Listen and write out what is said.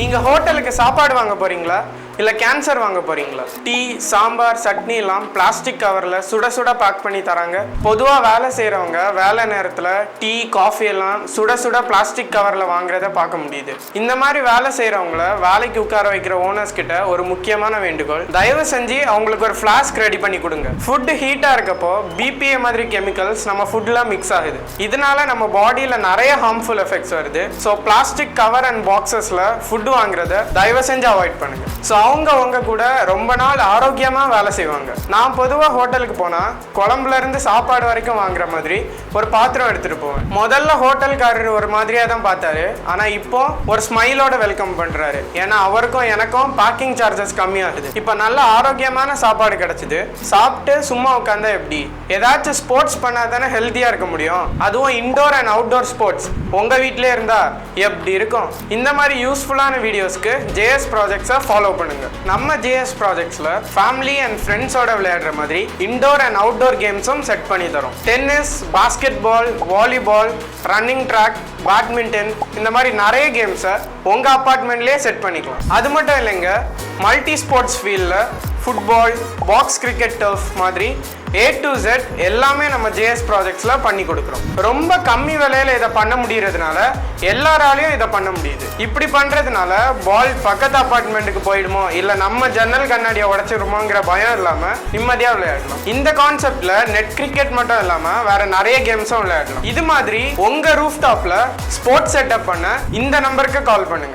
நீங்க ஹோட்டலுக்கு சாப்பாடு வாங்க போறீங்களா இல்ல கேன்சர் வாங்க போறீங்களா? டீ, சாம்பார், சட்னி எல்லாம் பிளாஸ்டிக் கவர்ல சுட சுட பேக் பண்ணி தராங்க. பொதுவா வேலை செய்யறவங்க வேலை நேரத்துல டீ, காஃபி எல்லாம் சுட சுட பிளாஸ்டிக் கவர்ல வாங்குறத பார்க்க முடியுது. இந்த மாதிரி வேலை செய்யறவங்கள வேலைக்கு உட்கார வைக்கிற ஓனர்ஸ் கிட்ட ஒரு முக்கியமான வேண்டுகோள், தயவு செஞ்சு அவங்களுக்கு ஒரு ஃபிளாஸ்க் ரெடி பண்ணி கொடுங்க. ஃபுட் ஹீட்டா இருக்கப்போ பிபிஏ மாதிரி கெமிக்கல்ஸ் நம்ம ஃபுட்ல மிக்ஸ் ஆகுது. இதனால நம்ம பாடியில நிறைய ஹார்ம்ஃபுல் எஃபெக்ட்ஸ் வருது. ஸோ பிளாஸ்டிக் கவர் அண்ட் பாக்ஸஸ்ல ஃபுட் வாங்குறத தயவு செஞ்சு அவாய்ட் பண்ணுங்க. ஸோ அவங்க கூட ரொம்ப நாள் ஆரோக்கியமா வேலை செய்வாங்க. நான் பொதுவாக ஹோட்டலுக்கு போனா குழம்புல இருந்து சாப்பாடு வரைக்கும் வாங்குற மாதிரி ஒரு பாத்திரம் எடுத்துட்டு போவேன். முதல்ல ஹோட்டல்காரர் ஒரு மாதிரியா தான் பார்த்தாரு, ஆனா இப்போ ஒரு ஸ்மைலோட வெல்கம் பண்றாரு. ஏன்னா அவருக்கும் எனக்கும் பேக்கிங் சார்ஜஸ் கம்மியாகுது. இப்போ நல்ல ஆரோக்கியமான சாப்பாடு கிடைச்சிது. சாப்பிட்டு சும்மா உட்காந்தா எப்படி? ஏதாச்சும் ஸ்போர்ட்ஸ் பண்ணா தானே ஹெல்த்தியா இருக்க முடியும். அதுவும் இன்டோர் அண்ட் அவுட்டோர் ஸ்போர்ட்ஸ் உங்க வீட்டிலே இருந்தா எப்படி இருக்கும்? இந்த மாதிரி யூஸ்ஃபுல்லான வீடியோஸ்க்கு ஜேஎஸ் ப்ராஜெக்ட்ஸை ஃபாலோ பண்ணுங்க. நம்ம ஜேஎஸ் ப்ராஜெக்ட்ஸ்ல ஃபேமிலி அண்ட் ஃப்ரெண்ட்ஸோட விளையாடுற மாதிரி இன்டோர் அண்ட் அவுட்டோர் கேம்ஸும் செட் பண்ணி தரோம். Tennis, basketball, volleyball, running track, badminton, இந்த மாதிரி நிறைய கேம்ஸை உங்க அப்பார்ட்மெண்ட்லேயே செட் பண்ணிக்கலாம். அது மட்டும் இல்லைங்க, மல்டி ஸ்போர்ட்ஸ் ஃபீல்டில் ஃபுட்பால், பாக்ஸ் கிரிக்கெட், டர்ஃப் மாதிரி A to Z எல்லாமே நம்ம ஜேஎஸ் ப்ராஜெக்ட்ஸ்ல பண்ணி கொடுக்குறோம். ரொம்ப கம்மி விலையில இதை பண்ண முடியறதுனால எல்லாராலையும் இதை பண்ண முடியுது. இப்படி பண்றதுனால பால் பக்கத்து அபார்ட்மெண்ட்டுக்கு போயிடுமோ இல்ல நம்ம ஜன்னல் கண்ணாடியை உடைச்சிருமோங்கிற பயம் இல்லாம நிம்மதியா விளையாடலாம். இந்த கான்செப்ட்ல நெட் கிரிக்கெட் மட்டும் இல்லாம வேற நிறைய கேம்ஸும் விளையாடலாம். இது மாதிரி உங்க ரூஃப் டாப்ல ஸ்போர்ட்ஸ் செட்டப் பண்ண இந்த நம்பருக்கு கால் பண்ணுங்க.